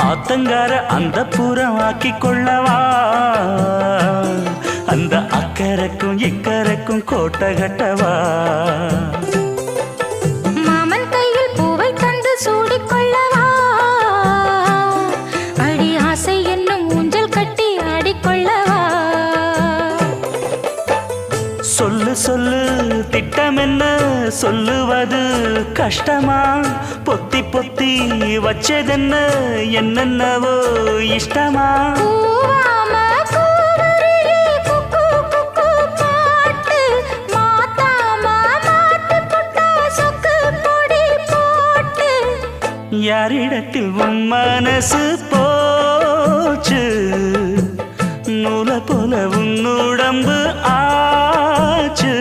ஆத்தங்கார அந்த புறம் ஆக்கி கொள்ளவா அந்த அக்கறைக்கும் இக்கரைக்கும் கோட்டை கட்டவா மாமன் கையில் பூவை தந்து சூடிக்கொள்ளவா அடி ஆசை என்னும் ஊஞ்சல் கட்டி ஆடிக்கொள்ளவா சொல்லு சொல்லு திட்டம் என்ன சொல்லுவது கஷ்டமா பொத்தி பொத்தி வச்சதென்ன என்னென்னவோ இஷ்டமா யாரிடத்தில் உன் மனசு போச்சு நூலை போல உன் உடம்பு ஆச்சு